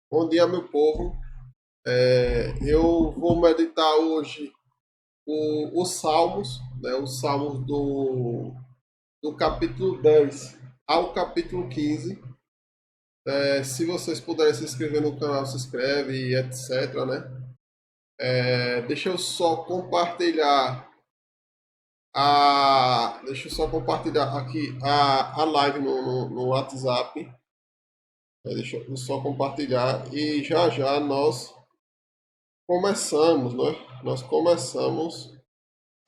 Bom dia, meu povo. Eu vou meditar hoje os Salmos, né, os Salmos do capítulo 10 ao capítulo 15. Se vocês puderem se inscrever no canal, se inscreve e etc, né? Deixa eu só compartilhar deixa eu só compartilhar aqui a live no WhatsApp. Deixa eu só compartilhar e já já nós começamos, né? Nós começamos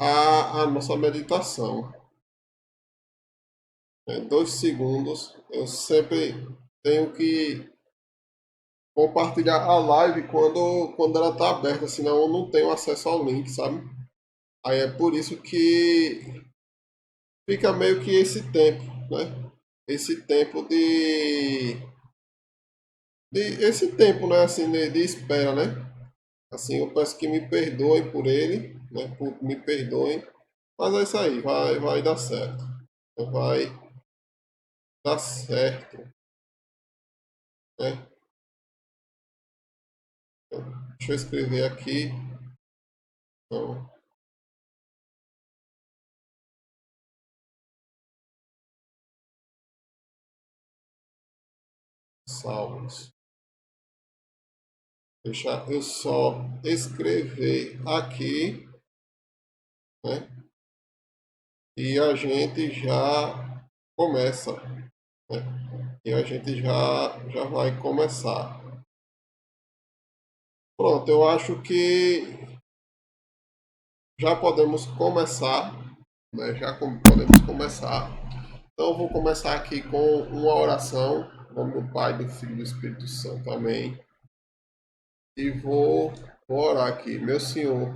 a nossa meditação. 2 segundos. Eu sempre tenho que compartilhar a live quando ela está aberta, senão eu não tenho acesso ao link, sabe? Aí é por isso que fica meio que esse tempo, né? Esse tempo esse tempo, né? Assim, de espera, né? Assim, eu peço que me perdoem por ele, né? Me perdoem, mas é isso aí, vai dar certo. Vai dar certo, né? Deixa eu escrever aqui. Então, salmos. Deixa eu só escrever aqui, né? E a gente já começa, né? E a gente já vai começar. Pronto, eu acho que já podemos começar, né? Podemos começar. Então, eu vou começar aqui com uma oração, em nome do Pai, do Filho e do Espírito Santo. Amém. E vou orar aqui. Meu Senhor,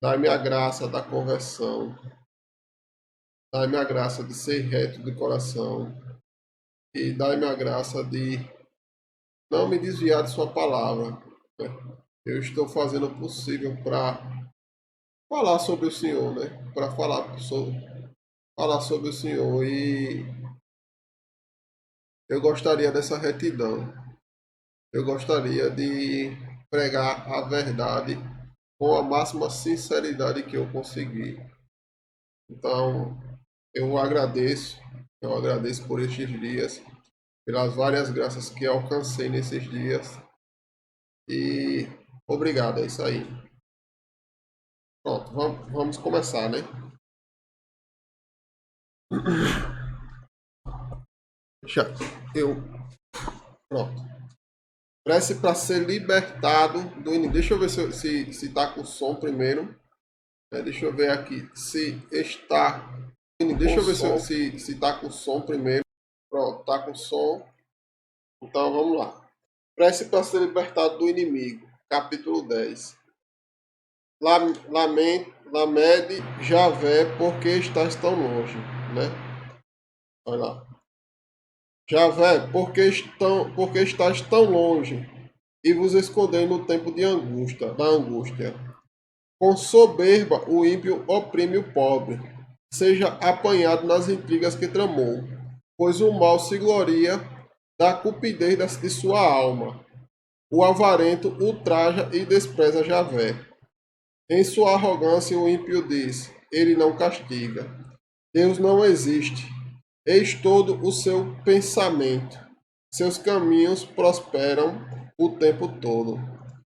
dai-me a graça da conversão, dai-me a graça de ser reto de coração e dai-me a graça de não me desviar de Sua palavra, né? Eu estou fazendo o possível para falar sobre o Senhor, né? Para falar sobre o Senhor e eu gostaria dessa retidão. Eu gostaria de pregar a verdade com a máxima sinceridade que eu conseguir. Então, eu agradeço por estes dias, pelas várias graças que alcancei nesses dias e obrigado, é isso aí. Pronto, vamos começar, né? Já, eu, pronto. Prece para ser libertado do inimigo. Deixa eu ver se tá com som primeiro. Deixa eu ver aqui se está. Deixa eu ver se tá com som primeiro. Pronto, tá com som. Então vamos lá. Prece para ser libertado do inimigo. Capítulo 10. Lamede Javé, porque estás tão longe, né? Olha lá. Javé, porque estás tão longe e vos escondei no tempo da angústia. Com soberba o ímpio oprime o pobre, seja apanhado nas intrigas que tramou, pois o mal se gloria da cupidez de sua alma. O avarento ultraja e despreza Javé. Em sua arrogância o ímpio diz, ele não castiga. Deus não existe. Eis todo o seu pensamento. Seus caminhos prosperam o tempo todo.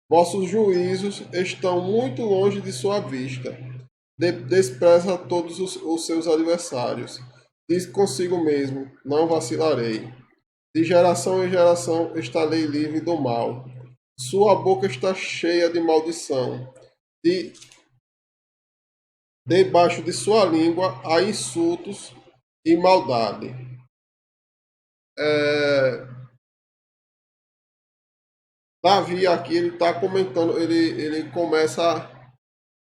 Vossos juízos estão muito longe de sua vista. Despreza todos os seus adversários. Diz consigo mesmo: não vacilarei. De geração em geração estarei livre do mal. Sua boca está cheia de maldição. De, debaixo de sua língua há insultos e maldade. É, Davi aqui ele está comentando, ele começa.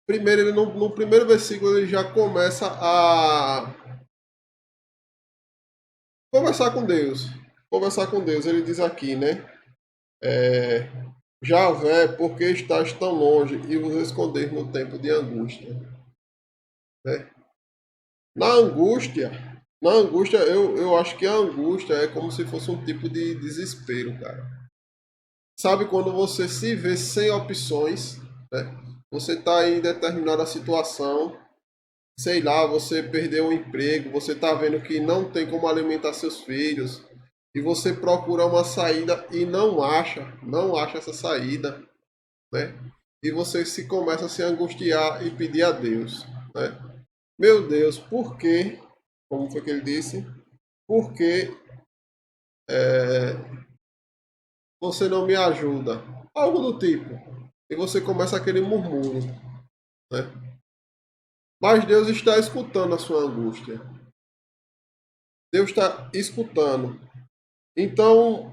Primeiro, ele no primeiro versículo ele já começa a conversar com Deus. Conversar com Deus. Ele diz aqui, né? É, Javé, por que estás tão longe e vos esconder no tempo de angústia? Né? Na angústia, na angústia, eu acho que a angústia é como se fosse um tipo de desespero, cara. Sabe quando você se vê sem opções, né? Você está em determinada situação, sei lá, você perdeu o emprego, você está vendo que não tem como alimentar seus filhos, e você procura uma saída e não acha essa saída, né? E você se começa a se angustiar e pedir a Deus, né? Meu Deus, por quê? Como foi que ele disse? Por que você não me ajuda? Algo do tipo. E você começa aquele murmúrio, né? Mas Deus está escutando a sua angústia. Deus está escutando. Então,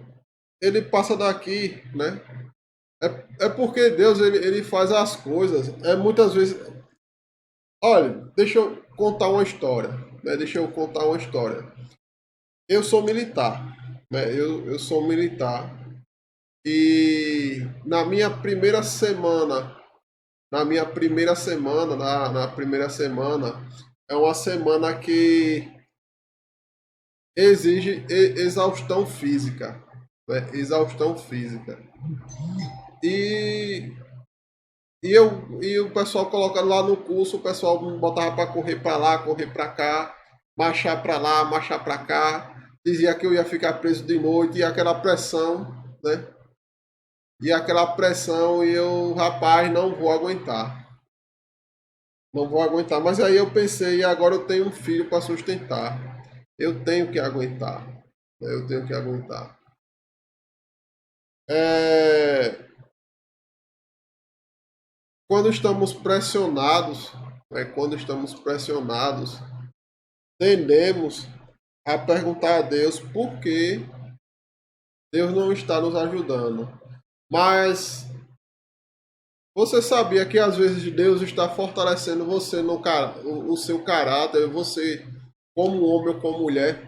ele passa daqui, né? É porque Deus ele faz as coisas. É muitas vezes. Olha, deixa eu contar uma história. Né? Deixa eu contar uma história. Eu sou militar. Né? Eu sou militar. E na primeira semana, é uma semana que exige exaustão física. Né? Exaustão física. E e o pessoal colocando lá no curso, o pessoal me botava para correr para lá, correr para cá, marchar para lá, marchar para cá. Dizia que eu ia ficar preso de noite e aquela pressão, né? E aquela pressão e eu, rapaz, não vou aguentar. Não vou aguentar. Mas aí eu pensei, agora eu tenho um filho para sustentar. Eu tenho que aguentar. Eu tenho que aguentar. É, quando estamos pressionados, quando estamos pressionados, tendemos a perguntar a Deus por que Deus não está nos ajudando. Mas você sabia que às vezes Deus está fortalecendo você o seu caráter, você como homem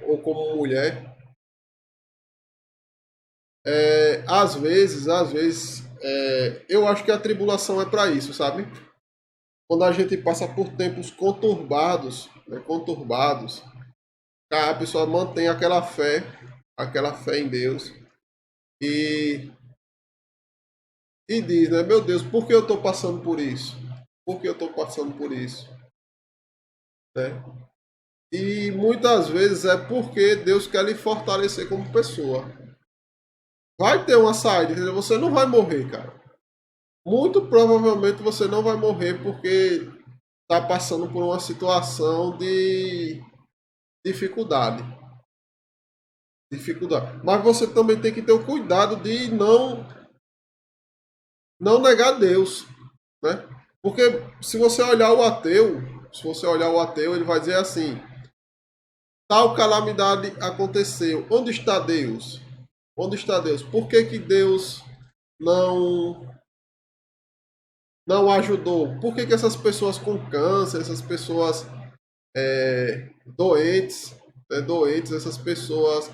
ou como mulher, às vezes, eu acho que a tribulação é para isso, sabe? Quando a gente passa por tempos conturbados, conturbados, a pessoa mantém aquela fé em Deus e, e diz, né, meu Deus, por que eu estou passando por isso? Por que eu estou passando por isso? Né? E muitas vezes é porque Deus quer lhe fortalecer como pessoa. Vai ter uma saída, entendeu? Você não vai morrer, cara. Muito provavelmente você não vai morrer porque está passando por uma situação de dificuldade. Dificuldade. Mas você também tem que ter o cuidado de não negar Deus, né? Porque se você olhar o ateu, ele vai dizer assim: tal calamidade aconteceu. Onde está Deus? Onde está Deus? Por que, que Deus não não ajudou? Por que, que essas pessoas com câncer, essas pessoas doentes, doentes, essas pessoas.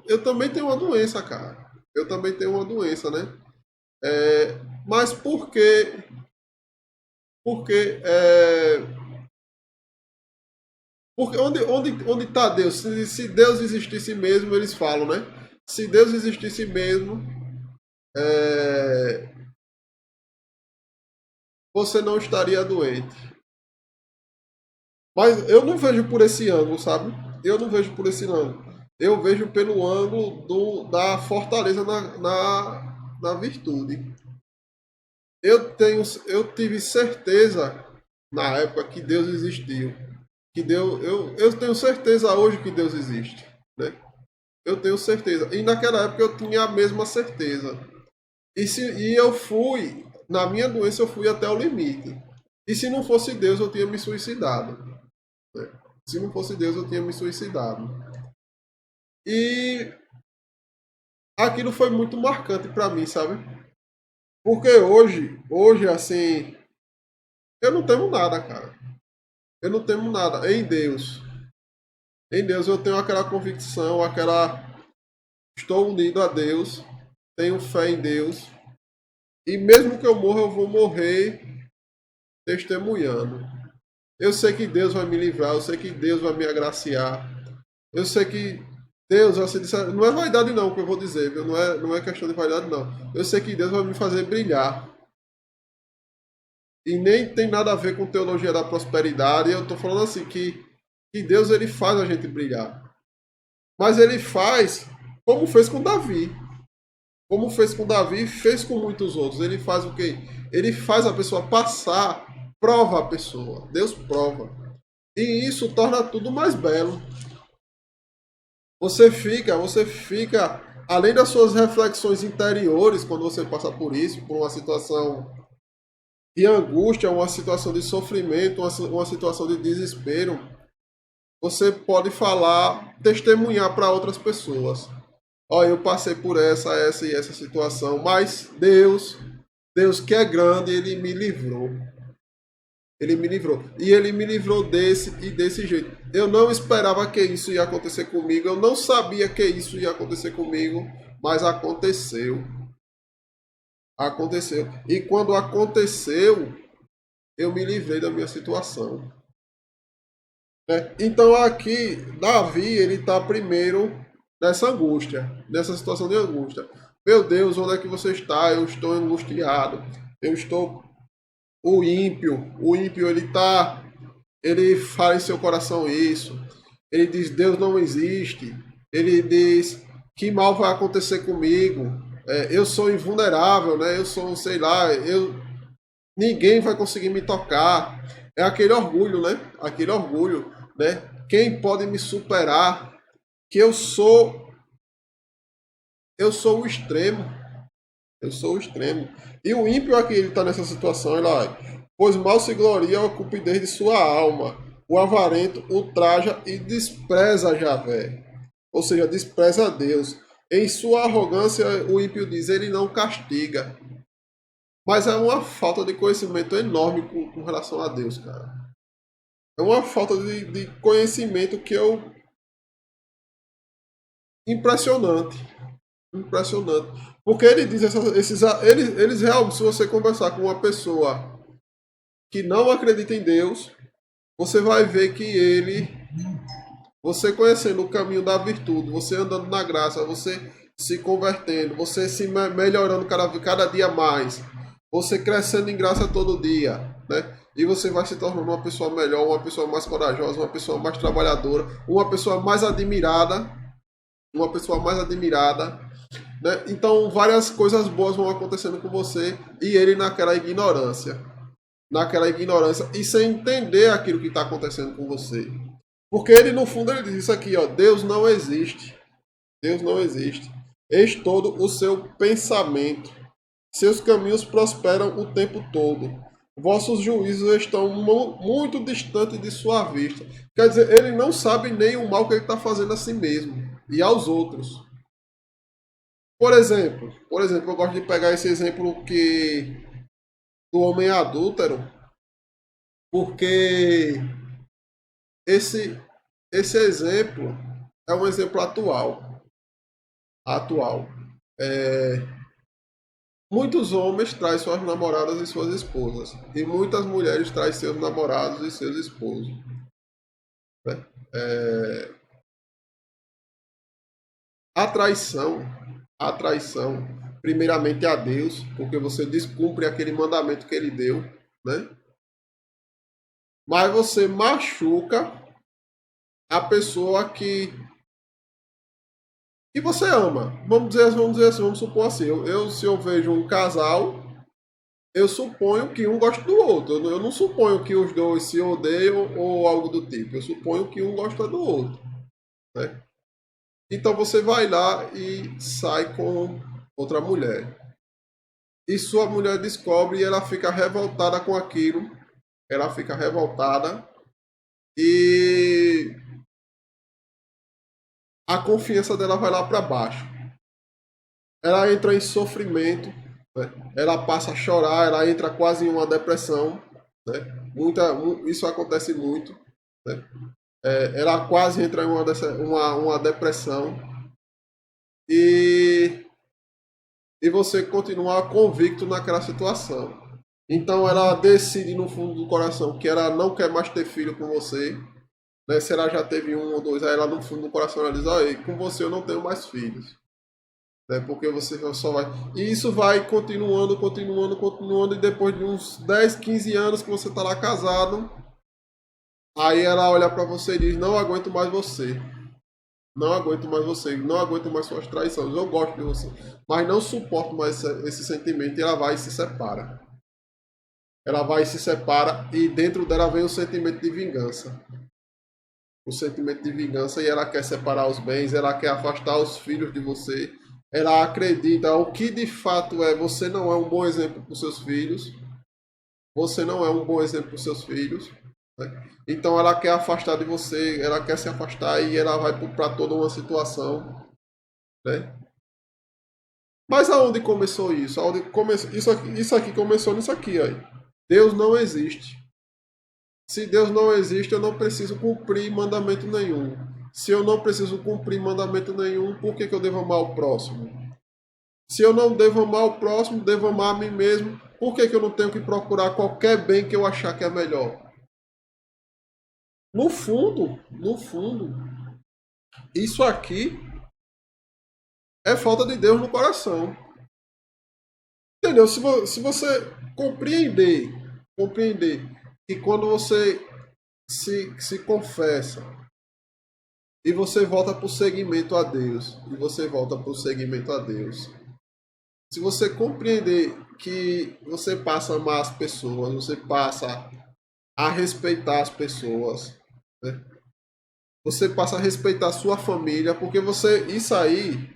Eu também tenho uma doença, cara. Eu também tenho uma doença, né? Mas por que porque, porque onde está Deus? Se Deus existisse mesmo, eles falam, né? Se Deus existisse mesmo, é, você não estaria doente. Mas eu não vejo por esse ângulo, sabe? Eu não vejo por esse ângulo. Eu vejo pelo ângulo da fortaleza na virtude. Eu tive certeza na época que Deus existiu. Eu tenho certeza hoje que Deus existe, né? Eu tenho certeza. E naquela época eu tinha a mesma certeza. E eu fui, na minha doença eu fui até o limite. E se não fosse Deus eu tinha me suicidado, né? Se não fosse Deus eu tinha me suicidado. E aquilo foi muito marcante para mim, sabe? Porque hoje assim, eu não temo nada, cara. Eu não temo nada em Deus. Em Deus eu tenho aquela convicção, aquela estou unido a Deus, tenho fé em Deus. E mesmo que eu morra, eu vou morrer testemunhando. Eu sei que Deus vai me livrar, eu sei que Deus vai me agraciar. Eu sei que Deus, assim, não é vaidade não que eu vou dizer, viu? Não é questão de vaidade não. Eu sei que Deus vai me fazer brilhar. E nem tem nada a ver com teologia da prosperidade. Eu estou falando assim que Deus ele faz a gente brilhar. Mas ele faz como fez com Davi. Como fez com Davi, fez com muitos outros. Ele faz o quê? Ele faz a pessoa passar, prova a pessoa. Deus prova. E isso torna tudo mais belo. Você fica, além das suas reflexões interiores, quando você passa por isso, por uma situação de angústia, uma situação de sofrimento, uma situação de desespero, você pode falar, testemunhar para outras pessoas. Ó, eu passei por essa e essa situação, mas Deus que é grande, ele me livrou. Ele me livrou. E ele me livrou desse e desse jeito. Eu não esperava que isso ia acontecer comigo. Eu não sabia que isso ia acontecer comigo. Mas aconteceu. Aconteceu. E quando aconteceu, eu me livrei da minha situação. Né? Então aqui, Davi, ele está primeiro nessa angústia. Nessa situação de angústia. Meu Deus, onde é que você está? Eu estou angustiado. Eu estou o ímpio ele fala em seu coração isso. Ele diz Deus não existe. Ele diz que mal vai acontecer comigo. Eu sou invulnerável, né? Eu sou, sei lá, ninguém vai conseguir me tocar. É aquele orgulho, né? Aquele orgulho, né? Quem pode me superar? Que eu sou o extremo. Eu sou o extremo. E o ímpio aqui, ele está nessa situação, ele olha, pois mal se gloria a cupidez de sua alma. O avarento ultraja e despreza Javé. Ou seja, despreza a Deus. Em sua arrogância, o ímpio diz, ele não castiga. Mas é uma falta de conhecimento enorme com relação a Deus, cara. É uma falta de conhecimento que eu... Impressionante. Impressionante. Porque ele diz eles realmente, se você conversar com uma pessoa que não acredita em Deus, você vai ver que você conhecendo o caminho da virtude, você andando na graça, você se convertendo, você se melhorando cada dia mais, você crescendo em graça todo dia, né? E você vai se tornando uma pessoa melhor, uma pessoa mais corajosa, uma pessoa mais trabalhadora, uma pessoa mais admirada, né? Então várias coisas boas vão acontecendo com você e ele naquela ignorância e sem entender aquilo que está acontecendo com você. Porque ele no fundo ele diz isso aqui, ó, Deus não existe. Deus não existe. Eis todo o seu pensamento. Seus caminhos prosperam o tempo todo. Vossos juízos estão muito distantes de sua vista. Quer dizer, ele não sabe nem o mal que ele está fazendo a si mesmo e aos outros. Por exemplo, eu gosto de pegar esse exemplo do homem adúltero, porque esse esse exemplo é um exemplo atual. É, muitos homens traem suas namoradas e suas esposas, e muitas mulheres traem seus namorados e seus esposos. Né? É, a traição, a traição, primeiramente a Deus, porque você descumpre aquele mandamento que ele deu, né? Mas você machuca a pessoa que você ama. Vamos dizer assim, vamos supor assim, se eu vejo um casal, eu suponho que um gosta do outro. Eu não suponho que os dois se odeiam ou algo do tipo. Eu suponho que um gosta do outro, né? Então você vai lá e sai com outra mulher. E sua mulher descobre e ela fica revoltada com aquilo. Ela fica revoltada e a confiança dela vai lá para baixo. Ela entra em sofrimento, né? Ela passa a chorar, ela entra quase em uma depressão, né? Isso acontece muito, né? Ela quase entra em uma depressão e, e você continua convicto naquela situação. Então ela decide no fundo do coração que ela não quer mais ter filho com você, né? Se ela já teve um ou dois, aí ela no fundo do coração ela diz, olha, com você eu não tenho mais filhos. Né? Porque você só vai... E isso vai continuando, continuando, continuando, e depois de uns 10, 15 anos que você está lá casado, aí ela olha para você e diz, não aguento mais você. Não aguento mais você, não aguento mais suas traições. Eu gosto de você, mas não suporto mais esse sentimento e ela vai e se separa. Ela vai e se separa e dentro dela vem o sentimento de vingança. O sentimento de vingança e ela quer separar os bens, ela quer afastar os filhos de você. Ela acredita o que de fato é, você não é um bom exemplo para os seus filhos. Você não é um bom exemplo para os seus filhos. Né? Então ela quer afastar de você, ela quer se afastar e ela vai para toda uma situação. Né? Mas aonde começou isso? Isso aqui começou nisso aqui. Aí. Deus não existe. Se Deus não existe, eu não preciso cumprir mandamento nenhum. Se eu não preciso cumprir mandamento nenhum, por que eu devo amar o próximo? Se eu não devo amar o próximo, devo amar a mim mesmo, por que eu não tenho que procurar qualquer bem que eu achar que é melhor? No fundo, isso aqui é falta de Deus no coração. Entendeu? Se você compreender que quando você se confessa e você volta para o seguimento a Deus, e você volta para o seguimento a Deus, se você compreender que você passa a amar as pessoas, você passa a respeitar as pessoas, né? Você passa a respeitar a sua família, porque você, isso aí,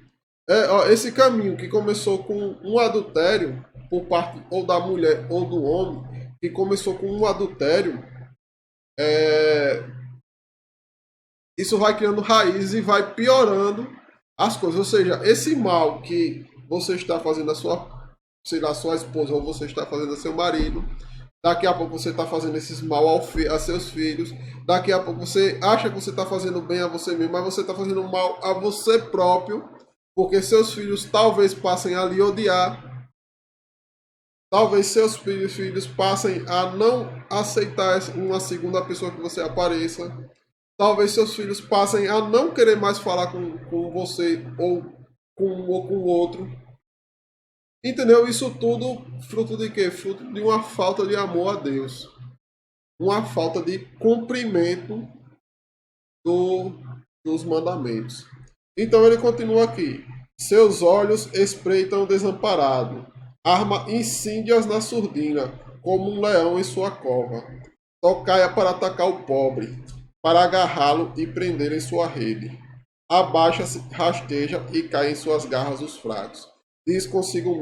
esse caminho que começou com um adultério, por parte ou da mulher ou do homem, que começou com um adultério, é, isso vai criando raízes e vai piorando as coisas. Ou seja, esse mal que você está fazendo a sua, sei lá, sua esposa ou você está fazendo a seu marido, daqui a pouco você está fazendo esses mal a seus filhos, daqui a pouco você acha que você está fazendo bem a você mesmo, mas você está fazendo mal a você próprio, porque seus filhos talvez passem a lhe odiar, talvez seus filhos passem a não aceitar uma segunda pessoa que você apareça, talvez seus filhos passem a não querer mais falar com você ou com o outro. Entendeu? Isso tudo fruto de quê? Fruto de uma falta de amor a Deus. Uma falta de cumprimento do, dos mandamentos. Então ele continua aqui. Seus olhos espreitam o desamparado. Arma incídias na surdina, como um leão em sua cova. Tocaia para atacar o pobre, para agarrá-lo e prender em sua rede. Abaixa-se, rasteja e cai em suas garras os fracos. Diz consigo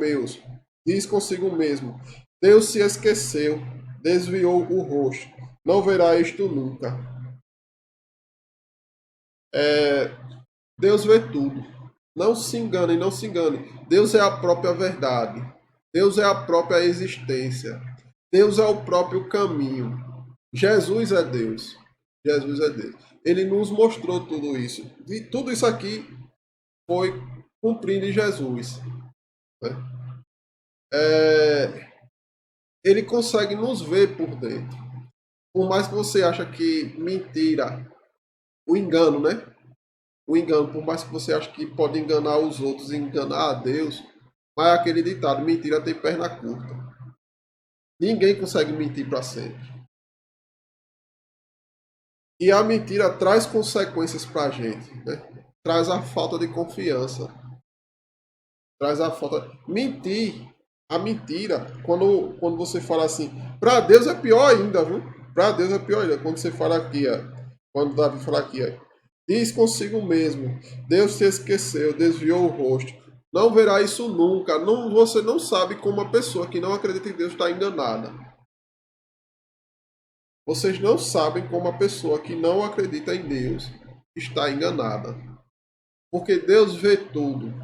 mesmo, Deus se esqueceu, desviou o rosto, não verá isto nunca. Deus vê tudo. Não se engane, não se engane. Deus é a própria verdade. Deus é a própria existência. Deus é o próprio caminho. Jesus é Deus. Jesus é Deus. Ele nos mostrou tudo isso. E tudo isso aqui foi cumprido em Jesus. Né? Ele consegue nos ver por dentro. Por mais que você ache que mentira, o engano, né? O engano, por mais que você ache que pode enganar os outros e enganar a Deus, mas é aquele ditado, mentira tem perna curta. Ninguém consegue mentir para sempre. E a mentira traz consequências para a gente, né? Traz a falta de confiança. Traz a falta... Mentir, a mentira, quando você fala assim, para Deus é pior ainda, viu? Para Deus é pior ainda. Quando você fala aqui, ó, quando Davi fala aqui, ó, diz consigo mesmo, Deus se esqueceu, desviou o rosto. Não verá isso nunca. Não, você não sabe como uma pessoa que não acredita em Deus está enganada. Vocês não sabem como a pessoa que não acredita em Deus está enganada. Porque Deus vê tudo.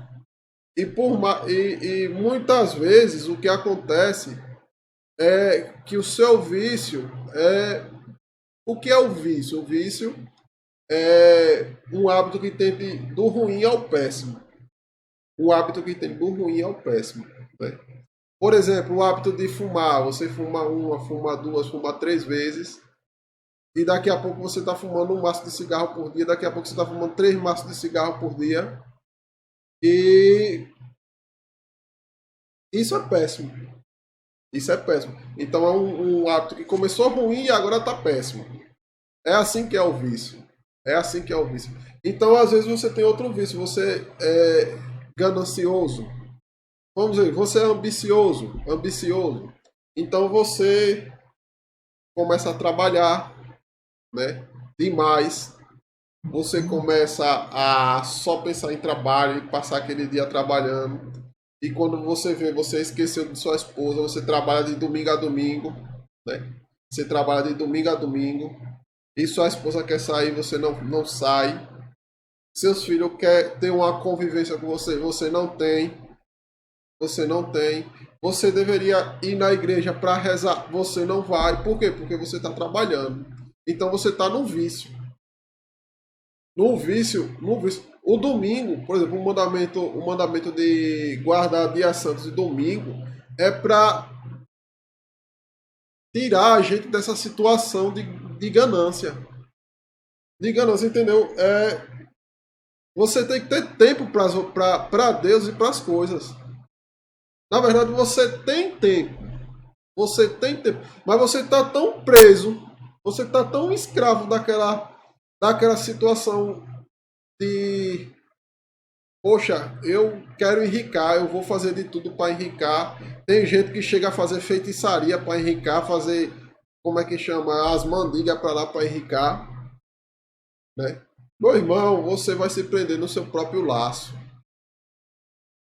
E muitas vezes o que acontece é que o seu vício é... O que é o vício? O vício é um hábito que tende do ruim ao péssimo. O hábito que tem do ruim ao péssimo. Né? Por exemplo, o hábito de fumar. Você fuma uma, fuma duas, fuma três vezes. e daqui a pouco você está fumando um maço de cigarro por dia, daqui a pouco você está fumando 3 maços de cigarro por dia. E isso é péssimo. Isso é péssimo. Então é um hábito que começou ruim e agora está péssimo. É assim que é o vício. É assim que é o vício. Então, às vezes, você tem outro vício. Você é ganancioso. Vamos dizer, você é ambicioso. Ambicioso. Então, você começa a trabalhar, né? Demais. Você começa a só pensar em trabalho e passar aquele dia trabalhando. E quando você vê, você esqueceu de sua esposa, você trabalha de domingo a domingo, né? Você trabalha de domingo a domingo. E sua esposa quer sair, você não sai. Seus filhos querem ter uma convivência com você, você não tem. Você não tem. Você deveria ir na igreja para rezar, você não vai. Por quê? Porque você está trabalhando. Então você está no vício. No vício, no vício. O domingo, por exemplo, o mandamento de guardar dias santos e domingo é para tirar a gente dessa situação de ganância. De ganância, entendeu? Você tem que ter tempo para Deus e para as coisas. Na verdade, você tem tempo. Você tem tempo. Mas você está tão preso, você está tão escravo daquela situação de poxa, eu quero enricar, eu vou fazer de tudo para enricar. Tem gente que chega a fazer feitiçaria para enricar, fazer, como é que chama, as mandigas para lá para enricar, né? Meu irmão, você vai se prender no seu próprio laço.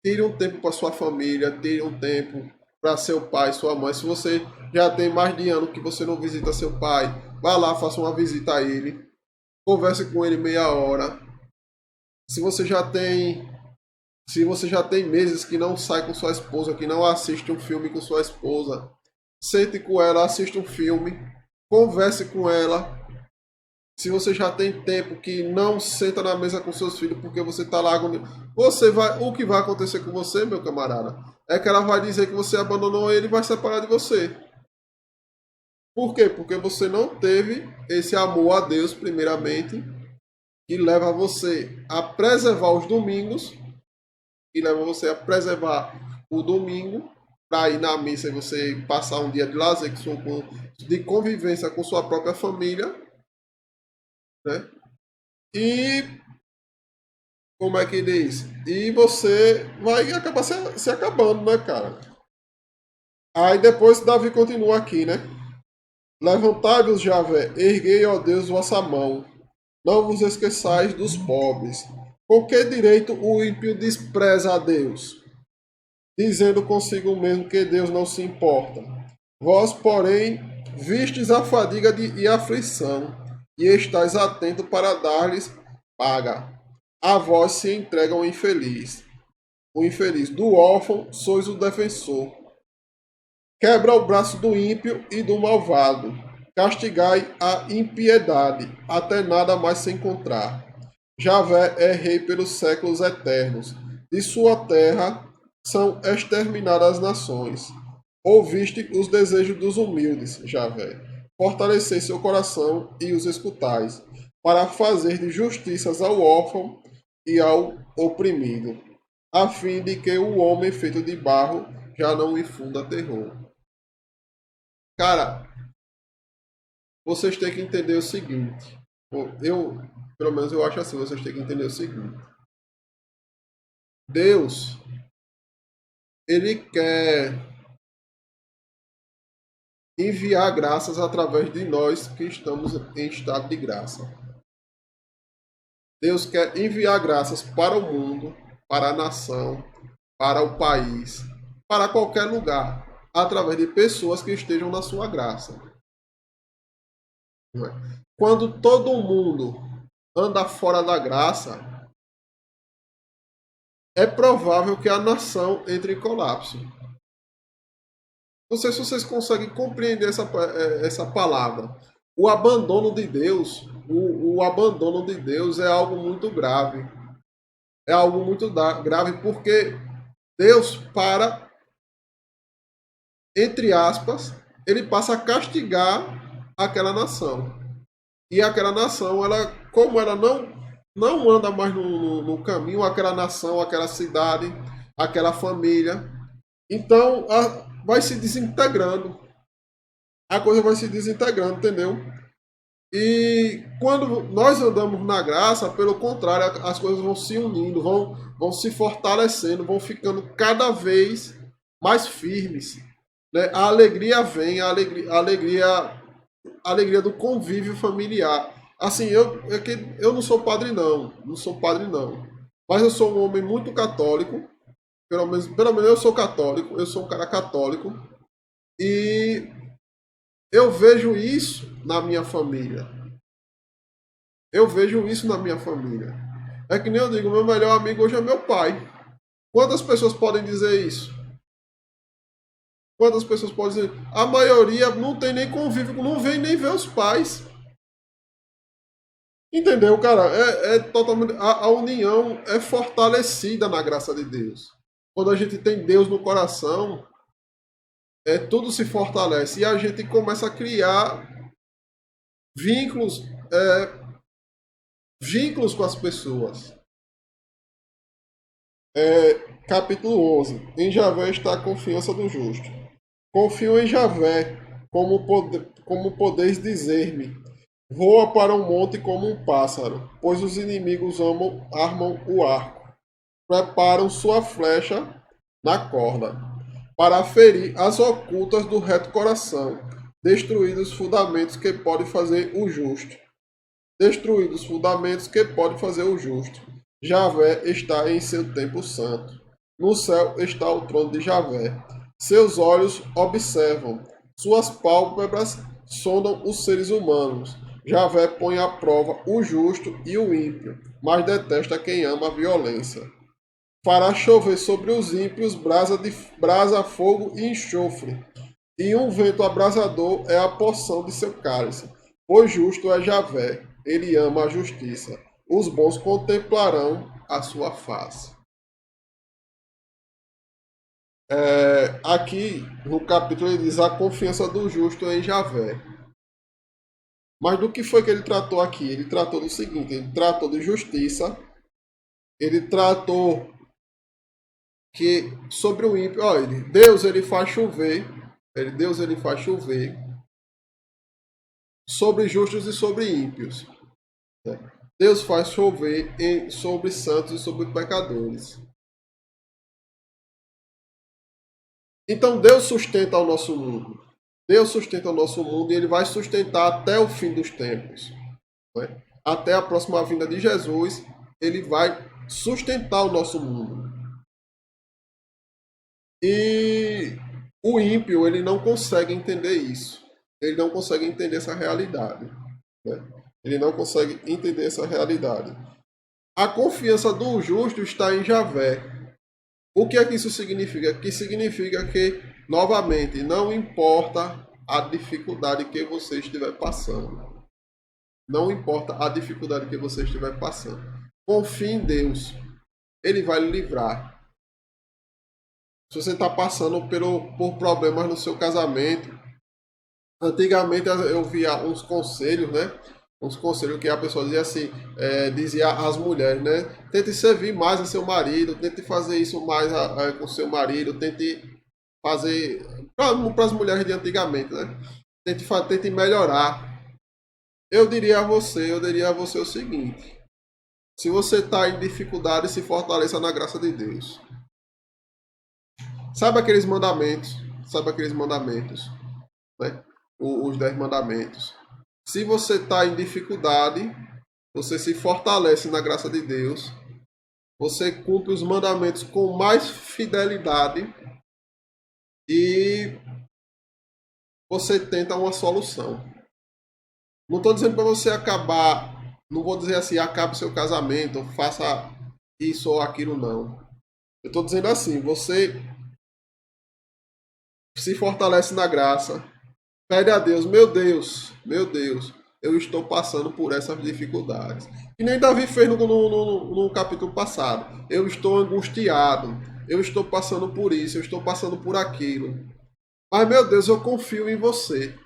Tire um tempo para sua família, tire um tempo para seu pai, sua mãe. Se você já tem mais de ano que você não visita seu pai, vá lá, faça uma visita a ele, converse com ele meia hora. Se você já tem Se você já tem meses que não sai com sua esposa, que não assiste um filme com sua esposa, sente com ela, assiste um filme, converse com ela. Se você já tem tempo que não senta na mesa com seus filhos porque você está lá, o que vai acontecer com você, meu camarada, é que ela vai dizer que você abandonou ele e vai separar de você. Por quê? Porque você não teve esse amor a Deus, primeiramente, que leva você a preservar os domingos, que leva você a preservar o domingo para ir na missa e você passar um dia de lazer, de convivência com sua própria família, né? E como é que diz? E você vai acabar se acabando, né, cara? Aí depois Davi continua aqui, né? Levantai-vos, Javé, erguei, ó Deus, vossa mão. Não vos esqueçais dos pobres. Com que direito o ímpio despreza a Deus, dizendo consigo mesmo que Deus não se importa? Vós, porém, vistes a fadiga e a aflição, e estáis atento para dar-lhes paga. A vós se entrega o infeliz. O infeliz do órfão sois o defensor. Quebra o braço do ímpio e do malvado. Castigai a impiedade, até nada mais se encontrar. Javé é rei pelos séculos eternos. De sua terra são exterminadas as nações. Ouviste os desejos dos humildes, Javé. Fortalecei seu coração e os escutais, para fazer de justiças ao órfão e ao oprimido, a fim de que o homem feito de barro já não infunda terror. Cara, vocês têm que entender o seguinte. Pelo menos eu acho assim, vocês têm que entender o seguinte. Deus, ele quer enviar graças através de nós que estamos em estado de graça. Deus quer enviar graças para o mundo, para a nação, para o país, para qualquer lugar, através de pessoas que estejam na sua graça. Quando todo mundo anda fora da graça, é provável que a nação entre em colapso. Não sei se vocês conseguem compreender essa palavra. O abandono de Deus, o abandono de Deus é algo muito grave. É algo muito grave porque Deus, entre aspas, ele passa a castigar aquela nação. E aquela nação, ela, como ela não anda mais no caminho, aquela nação, aquela cidade, aquela família, então vai se desintegrando. A coisa vai se desintegrando, entendeu? E quando nós andamos na graça, pelo contrário, as coisas vão se unindo, vão se fortalecendo, vão ficando cada vez mais firmes. Né? A alegria vem, a alegria do convívio familiar. Assim, eu não sou padre não, não sou padre não. Mas eu sou um homem muito católico, pelo menos eu sou católico, eu sou um cara católico. E eu vejo isso na minha família. Eu vejo isso na minha família. É que nem eu digo, meu melhor amigo hoje é meu pai. Quantas pessoas podem dizer isso? Quantas pessoas podem dizer? A maioria não tem nem convívio, não vem nem ver os pais. Entendeu, cara? É totalmente. A união é fortalecida na graça de Deus. Quando a gente tem Deus no coração, tudo se fortalece. E a gente começa a criar vínculos, vínculos com as pessoas. Capítulo 11. Em Javé está a confiança do justo. Confio em Javé, como podeis dizer-me. Voa para um monte como um pássaro, pois os inimigos armam o arco. Preparam sua flecha na corda, para ferir as ocultas do reto coração. Destruídos os fundamentos que pode fazer o justo. Destruídos os fundamentos que pode fazer o justo. Javé está em seu tempo santo. No céu está o trono de Javé. Seus olhos observam, suas pálpebras sondam os seres humanos. Javé põe à prova o justo e o ímpio, mas detesta quem ama a violência. Fará chover sobre os ímpios brasa, fogo e enxofre, e um vento abrasador é a porção de seu cálice. Pois justo é Javé, ele ama a justiça. Os bons contemplarão a sua face. Aqui no capítulo ele diz a confiança do justo em Javé. Mas do que foi que ele tratou aqui? Ele tratou do seguinte, ele tratou de justiça, ele tratou que sobre o ímpio, olha, Deus ele faz chover, Deus ele faz chover sobre justos e sobre ímpios. Né? Deus faz chover sobre santos e sobre pecadores. Então Deus sustenta o nosso mundo. Deus sustenta o nosso mundo e ele vai sustentar até o fim dos tempos. Né? Até a próxima vinda de Jesus, ele vai sustentar o nosso mundo. E o ímpio, ele não consegue entender isso. Ele não consegue entender essa realidade. Né? Ele não consegue entender essa realidade. A confiança do justo está em Javé. O que é que isso significa? Que significa que, novamente, não importa a dificuldade que você estiver passando. Não importa a dificuldade que você estiver passando. Confie em Deus. Ele vai lhe livrar. Se você está passando por problemas no seu casamento, antigamente eu via uns conselhos, né? Uns conselhos que a pessoa dizia assim, dizia às mulheres, né? Tente servir mais a seu marido, tente fazer isso mais com seu marido, tente fazer para as mulheres de antigamente, né? Tente melhorar. Eu diria a você o seguinte: se você está em dificuldade, se fortaleça na graça de Deus. Sabe aqueles mandamentos? Né? Os 10 mandamentos. Se você está em dificuldade, você se fortalece na graça de Deus, você cumpre os mandamentos com mais fidelidade e você tenta uma solução. Não estou dizendo para você acabar, não vou dizer assim, acabe seu casamento, faça isso ou aquilo, não. Eu estou dizendo assim, você se fortalece na graça, pede a Deus, meu Deus, eu estou passando por essas dificuldades. E nem Davi fez no capítulo passado. Eu estou angustiado, eu estou passando por isso, eu estou passando por aquilo. Mas, meu Deus, eu confio em você.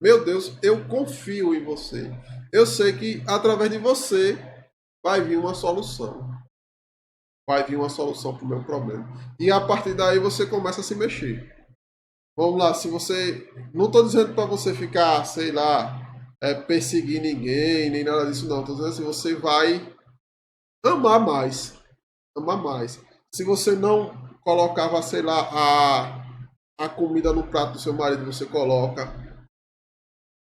Meu Deus, eu confio em você. Eu sei que através de você vai vir uma solução. Vai vir uma solução para o meu problema. E a partir daí você começa a se mexer. Vamos lá, se você. Não estou dizendo para você ficar, sei lá, perseguir ninguém, nem nada disso, não. Estou dizendo assim, você vai amar mais. Amar mais. Se você não colocava, sei lá, a comida no prato do seu marido, você coloca,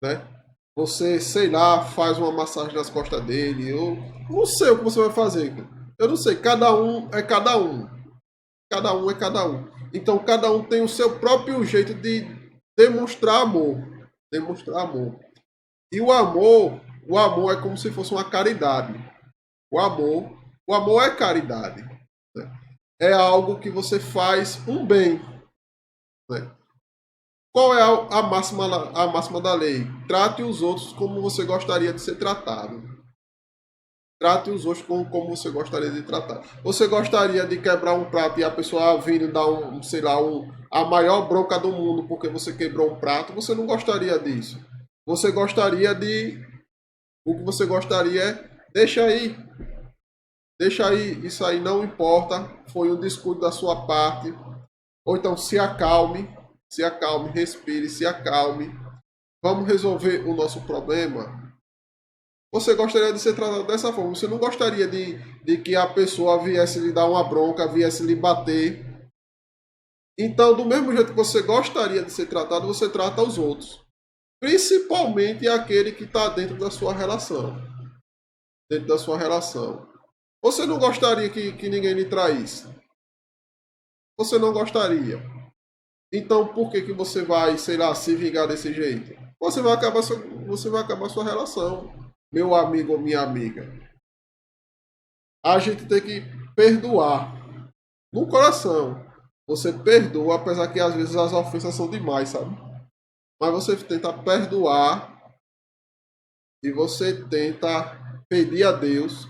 né? Você, sei lá, faz uma massagem nas costas dele. Eu não sei o que você vai fazer. Eu não sei. Cada um é cada um. Cada um é cada um. Então, cada um tem o seu próprio jeito de demonstrar amor. Demonstrar amor. E o amor é como se fosse uma caridade. O amor, o amor é caridade. Né? É algo que você faz um bem. Né? Qual é a máxima da lei? Trate os outros como você gostaria de ser tratado. Trate os outros como você gostaria de tratar. Você gostaria de quebrar um prato e a pessoa vindo dar sei lá, a maior bronca do mundo porque você quebrou um prato? Você não gostaria disso. Você gostaria de. O que você gostaria é. Deixa aí. Deixa aí. Isso aí não importa. Foi um descuido da sua parte. Ou então se acalme. Se acalme, respire, se acalme. Vamos resolver o nosso problema. Você gostaria de ser tratado dessa forma. Você não gostaria de que a pessoa viesse lhe dar uma bronca, viesse lhe bater. Então, do mesmo jeito que você gostaria de ser tratado, você trata os outros. Principalmente aquele que está dentro da sua relação. Dentro da sua relação. Você não gostaria que ninguém lhe traísse? Você não gostaria. Então, por que você vai, sei lá, se vingar desse jeito? Você vai acabar sua relação, meu amigo ou minha amiga. A gente tem que perdoar no coração. Você perdoa, apesar que às vezes as ofensas são demais, sabe? Mas você tenta perdoar e você tenta pedir a Deus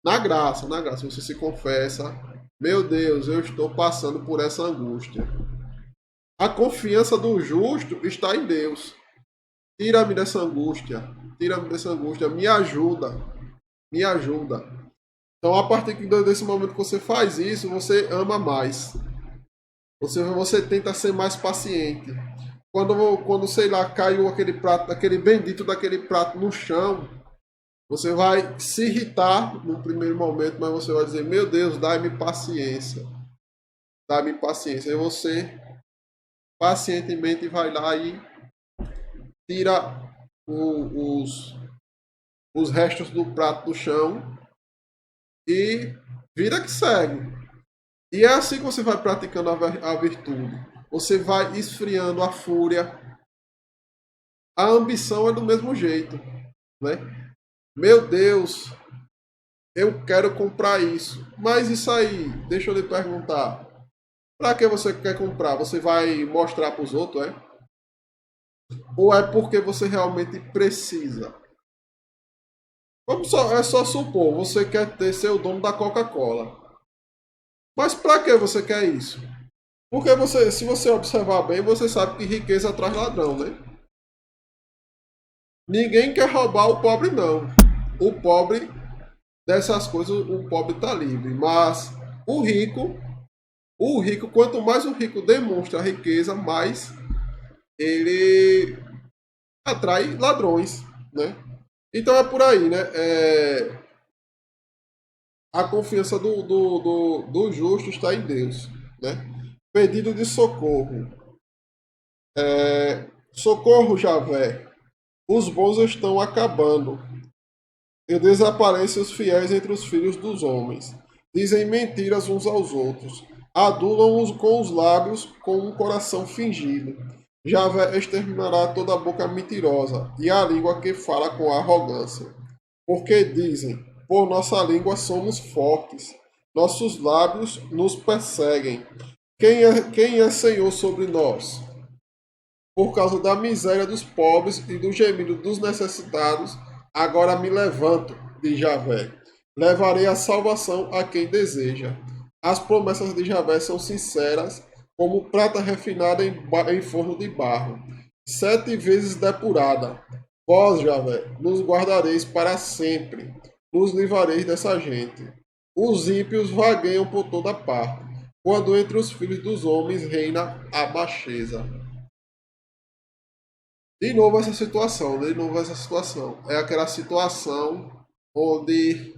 na graça, na graça. Você se confessa, meu Deus, eu estou passando por essa angústia. A confiança do justo está em Deus. Tira-me dessa angústia. Tira-me dessa angústia. Me ajuda. Me ajuda. Então, a partir desse momento que você faz isso, você ama mais. Você tenta ser mais paciente. Quando sei lá, caiu aquele prato, aquele bendito daquele prato no chão, você vai se irritar no primeiro momento, mas você vai dizer, meu Deus, dá-me paciência. Dá-me paciência. E você pacientemente vai lá e tira os restos do prato do chão e vida que segue. E é assim que você vai praticando a virtude. Você vai esfriando a fúria. A ambição é do mesmo jeito, né? Meu Deus, eu quero comprar isso. Mas isso aí, deixa eu lhe perguntar. Para que você quer comprar? Você vai mostrar para os outros, é? Ou é porque você realmente precisa? É só supor, você quer ser o dono da Coca-Cola. Mas para que você quer isso? Porque você, se você observar bem, você sabe que riqueza traz ladrão, né? Ninguém quer roubar o pobre, não. O pobre, dessas coisas, o pobre está livre. Mas o rico, quanto mais o rico demonstra a riqueza, mais ele atrai ladrões, né? Então é por aí, né? A confiança do justo está em Deus, né? Pedido de socorro. Socorro, Javé. Os bons estão acabando. E desaparecem os fiéis entre os filhos dos homens. Dizem mentiras uns aos outros. Adulam-os com os lábios, com um coração fingido. Javé exterminará toda a boca mentirosa e a língua que fala com arrogância. Porque dizem, por nossa língua somos fortes, nossos lábios nos perseguem. Quem é Senhor sobre nós? Por causa da miséria dos pobres e do gemido dos necessitados, agora me levanto, diz Javé. Levarei a salvação a quem deseja. As promessas de Javé são sinceras, como prata refinada em forno de barro. 7 vezes depurada. Vós, Javé, nos guardareis para sempre, nos livrareis dessa gente. Os ímpios vagueiam por toda parte, quando entre os filhos dos homens reina a baixeza. De novo essa situação, de novo essa situação. É aquela situação onde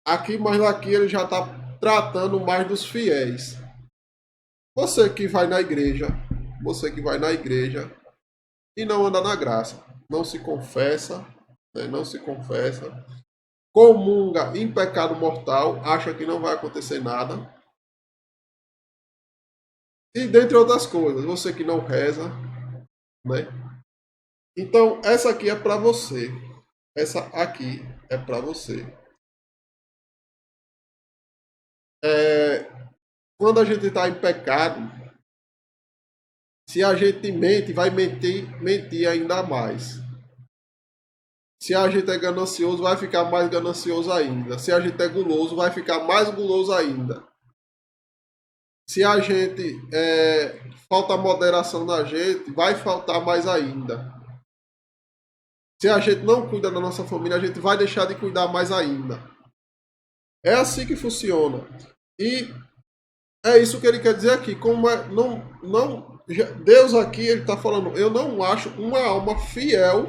aqui, mas aqui ele já está tratando mais dos fiéis. Você que vai na igreja, você que vai na igreja e não anda na graça, não se confessa, né? Não se confessa, comunga em pecado mortal, acha que não vai acontecer nada. E dentre outras coisas, você que não reza, né? Então, essa aqui é para você. Essa aqui é para você. Quando a gente está em pecado, se a gente mente, vai mentir ainda mais. Se a gente é ganancioso, vai ficar mais ganancioso ainda. Se a gente é guloso, vai ficar mais guloso ainda. Se a gente falta moderação na gente, vai faltar mais ainda. Se a gente não cuida da nossa família, a gente vai deixar de cuidar mais ainda. É assim que funciona. E é isso que ele quer dizer aqui. Como Deus aqui ele está falando, eu não acho uma alma fiel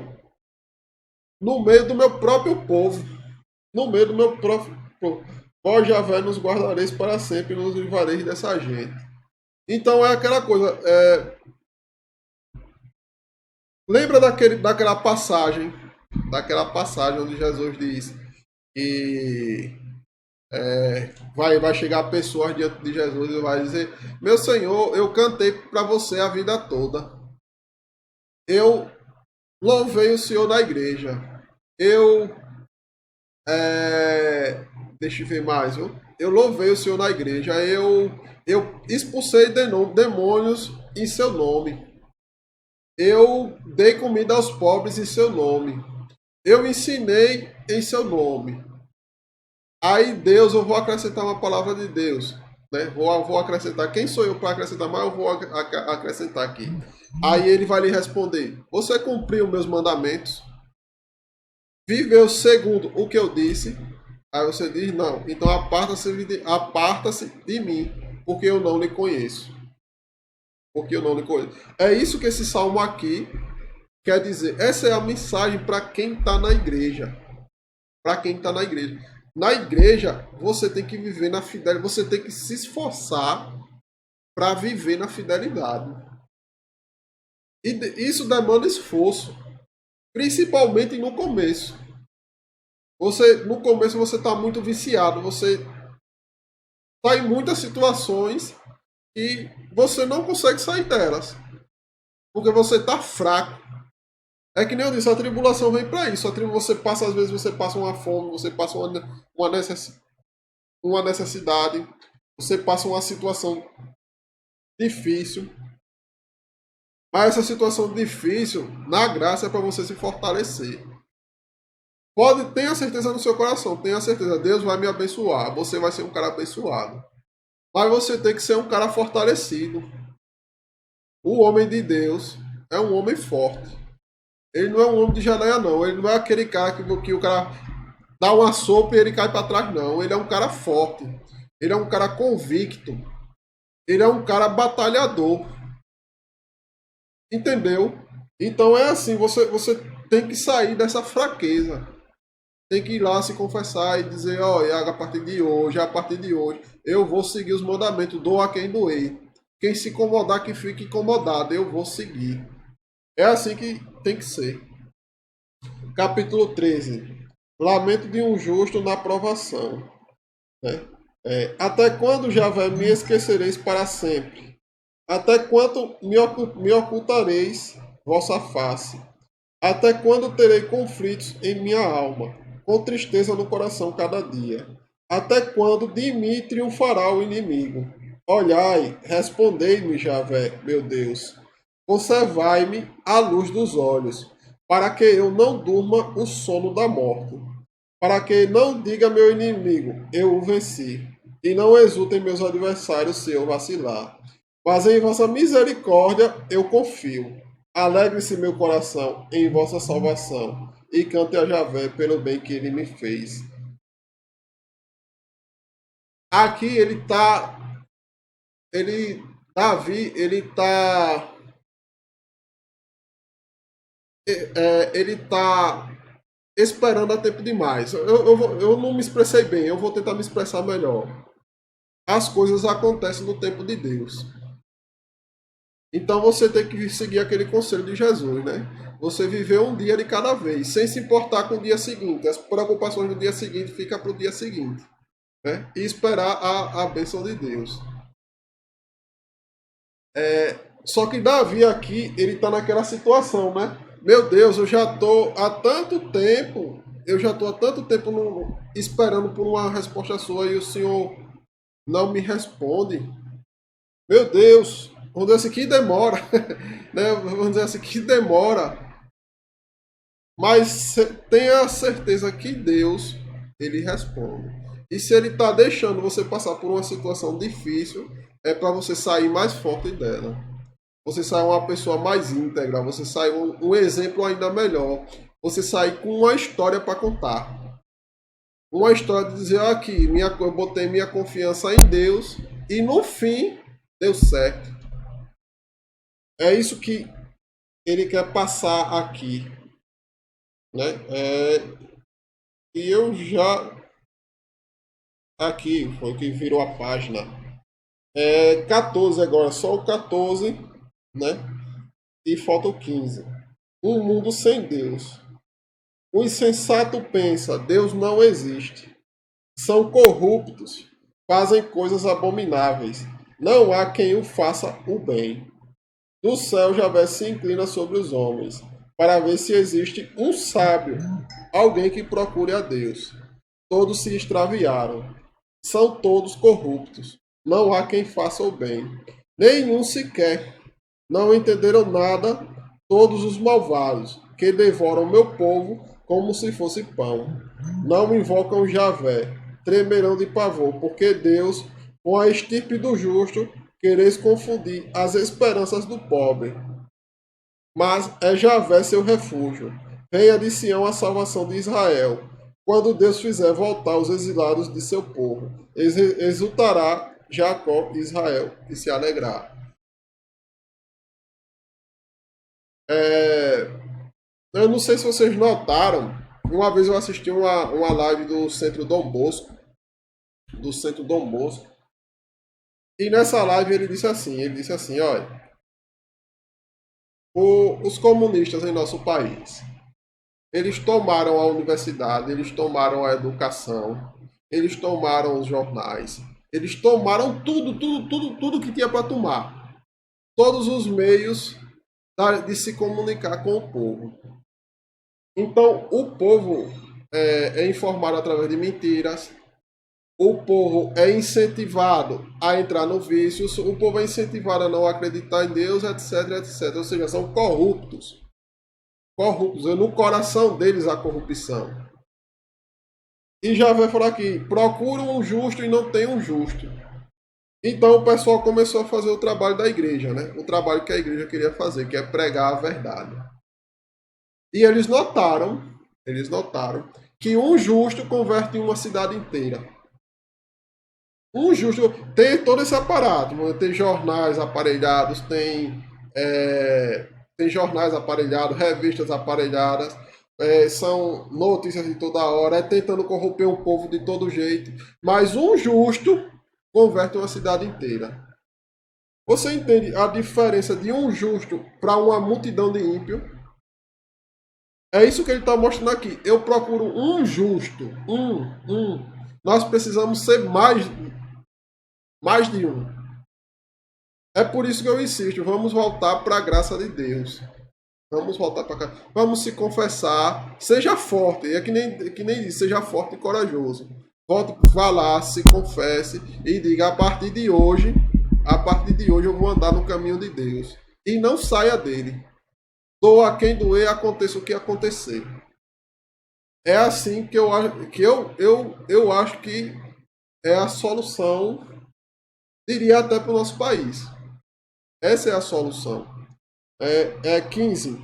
no meio do meu próprio povo. No meio do meu próprio povo. Vós, Javé, nos guardareis para sempre, nos livrareis dessa gente. Então é aquela coisa. Lembra daquela passagem onde Jesus diz que vai chegar pessoas diante de Jesus e vai dizer: meu Senhor, eu cantei para você a vida toda. Eu louvei o Senhor na igreja. Deixa eu ver mais, viu? Eu louvei o Senhor na igreja. Eu expulsei demônios em seu nome. Eu dei comida aos pobres em seu nome. Eu ensinei em seu nome. Aí Deus, eu vou acrescentar uma palavra de Deus. Né? Vou acrescentar. Quem sou eu para acrescentar? Mas eu vou acrescentar aqui. Aí ele vai lhe responder: você cumpriu meus mandamentos? Viveu segundo o que eu disse? Aí você diz: não. Então aparta-se de mim, porque eu não lhe conheço. Porque eu não lhe conheço. É isso que esse salmo aqui quer dizer. Essa é a mensagem para quem está na igreja. Para quem está na igreja. Na igreja, você tem que viver na fidelidade. Você tem que se esforçar para viver na fidelidade. E isso demanda esforço. Principalmente no começo. No começo você está muito viciado. Você está em muitas situações e você não consegue sair delas. Porque você está fraco. É que nem eu disse, a tribulação vem para isso. Você passa, às vezes você passa uma fome, você passa uma necessidade, você passa uma situação difícil. Mas essa situação difícil, na graça, é para você se fortalecer. Tenha certeza no seu coração, tenha certeza, Deus vai me abençoar, você vai ser um cara abençoado. Mas você tem que ser um cara fortalecido. O homem de Deus é um homem forte. Ele não é um homem de geleia, não. Ele não é aquele cara que o cara dá uma sopa e ele cai para trás, não. Ele é um cara forte. Ele é um cara convicto. Ele é um cara batalhador. Entendeu? Então é assim, você tem que sair dessa fraqueza. Tem que ir lá se confessar e dizer: ó, Iago, a partir de hoje, eu vou seguir os mandamentos, doa a quem doer. Quem se incomodar, que fique incomodado, eu vou seguir. É assim que tem que ser. Capítulo 13. Lamento de um justo na provação. Né? Até quando, Javé, me esquecereis para sempre? Até quando me ocultareis vossa face? Até quando terei conflitos em minha alma, com tristeza no coração cada dia? Até quando de mim triunfará o inimigo? Olhai, respondei-me, Javé, meu Deus. Conservai-me a luz dos olhos, para que eu não durma o sono da morte, para que não diga meu inimigo, eu o venci, e não exultem meus adversários se eu vacilar. Mas em vossa misericórdia eu confio. Alegre-se meu coração em vossa salvação, e cante a Javé pelo bem que ele me fez. Aqui ele está, Davi, ele tá esperando a tempo demais. Eu não me expressei bem, eu vou tentar me expressar melhor. As coisas acontecem no tempo de Deus. Então você tem que seguir aquele conselho de Jesus, né? Você viver um dia de cada vez, sem se importar com o dia seguinte. As preocupações do dia seguinte ficam para o dia seguinte, né? E esperar a bênção de Deus. Só que Davi aqui, ele está naquela situação, né? Meu Deus, eu já estou há tanto tempo esperando por uma resposta sua e o Senhor não me responde. Meu Deus, vamos dizer assim que demora, né? Vamos dizer assim que demora. Mas tenha certeza que Deus, ele responde. E se ele está deixando você passar por uma situação difícil, é para você sair mais forte dela. Você sai uma pessoa mais íntegra, você sai um exemplo ainda melhor. Você sai com uma história para contar. Uma história de dizer, aqui, eu botei minha confiança em Deus e no fim deu certo. É isso que ele quer passar aqui, né? E eu já aqui foi que virou a página. 14 agora, só o 14, né? E falta o 15. Um mundo sem Deus. O insensato pensa, Deus não existe. São corruptos, fazem coisas abomináveis. Não há quem o faça o bem. Do céu Javé se inclina sobre os homens, para ver se existe um sábio, alguém que procure a Deus. Todos se extraviaram, são todos corruptos. Não há quem faça o bem, nenhum sequer. Não entenderam nada todos os malvados, que devoram meu povo como se fosse pão. Não invocam Javé, tremerão de pavor, porque Deus, com a estirpe do justo, quereis confundir as esperanças do pobre. Mas é Javé seu refúgio. Venha de Sião a salvação de Israel. Quando Deus fizer voltar os exilados de seu povo, exultará Jacó e Israel e se alegrar. Eu não sei se vocês notaram, uma vez eu assisti uma live do Centro Dom Bosco, e nessa live ele disse assim, olha, os comunistas em nosso país, eles tomaram a universidade, eles tomaram a educação, eles tomaram os jornais, eles tomaram tudo que tinha para tomar. Todos os meios de se comunicar com o povo. Então, o povo é informado através de mentiras, o povo é incentivado a entrar no vício, o povo é incentivado a não acreditar em Deus, etc, etc. Ou seja, são corruptos. Corruptos. No coração deles a corrupção. E já vai falar aqui, procura um justo e não tem um justo. Então o pessoal começou a fazer o trabalho da igreja, né? O trabalho que a igreja queria fazer, que é pregar a verdade. E eles notaram que um justo converte uma cidade inteira. Um justo tem todo esse aparato, tem jornais aparelhados, tem jornais aparelhados, revistas aparelhadas, são notícias de toda hora, tentando corromper o povo de todo jeito, mas um justo converte uma cidade inteira. Você entende a diferença de um justo para uma multidão de ímpio? É isso que ele está mostrando aqui. Eu procuro um justo, um. Nós precisamos ser mais de um. É por isso que eu insisto, vamos voltar para a graça de Deus. Vamos voltar para cá. Vamos se confessar. Seja forte. É que nem diz, seja forte e corajoso. Volte, vá lá, se confesse e diga, a partir de hoje eu vou andar no caminho de Deus. E não saia dele. Doa quem doer, aconteça o que acontecer. É assim que eu acho que é a solução, diria até para o nosso país. Essa é a solução. É 15.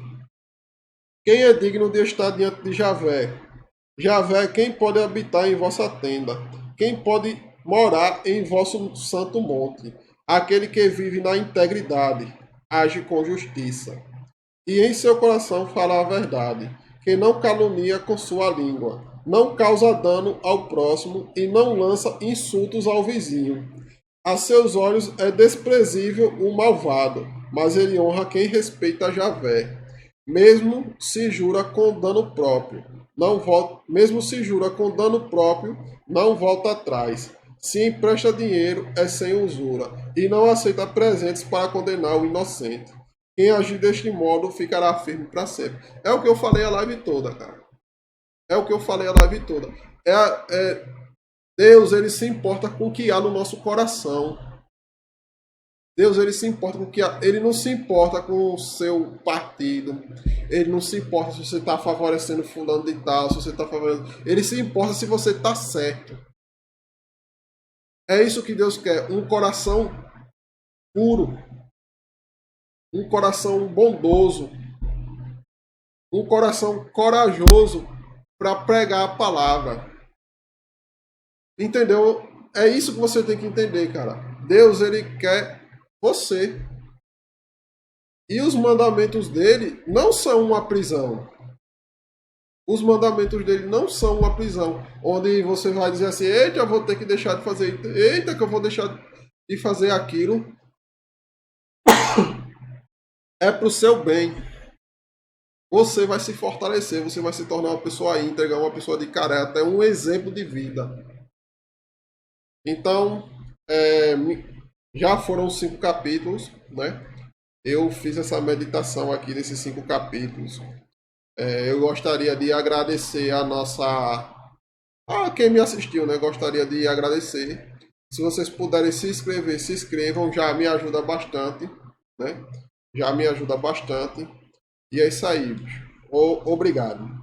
Quem é digno de estar diante de Javé? Javé, quem pode habitar em vossa tenda? Quem pode morar em vosso santo monte? Aquele que vive na integridade, age com justiça, e em seu coração fala a verdade, que não calunia com sua língua, não causa dano ao próximo e não lança insultos ao vizinho. A seus olhos é desprezível o malvado, mas ele honra quem respeita Javé. Mesmo se jura com dano próprio, não volta, mesmo se jura com dano próprio, não volta atrás. Se empresta dinheiro é sem usura e não aceita presentes para condenar o inocente. Quem agir deste modo ficará firme para sempre. É o que eu falei a live toda, cara. É o que eu falei a live toda. Deus, ele se importa com o que há no nosso coração. Deus, ele se importa com o que há. Ele não se importa com o seu partido. Ele não se importa se você está favorecendo fulano de tal, se você está favorecendo. Ele se importa se você está certo. É isso que Deus quer. Um coração puro. Um coração bondoso. Um coração corajoso para pregar a palavra. Entendeu? É isso que você tem que entender, cara. Deus, ele quer você. E os mandamentos dele não são uma prisão. Os mandamentos dele não são uma prisão, onde você vai dizer assim: eita, eu vou ter que deixar de fazer, eita, que eu vou deixar de fazer aquilo. É para o seu bem. Você vai se fortalecer, você vai se tornar uma pessoa íntegra, uma pessoa de caráter, um exemplo de vida. Então, já foram 5 capítulos, né? Eu fiz essa meditação aqui desses 5 capítulos. Eu gostaria de agradecer a quem me assistiu, né? Gostaria de agradecer. Se vocês puderem se inscrever, se inscrevam, já me ajuda bastante, né? Já me ajuda bastante. E é isso aí, bicho. Obrigado.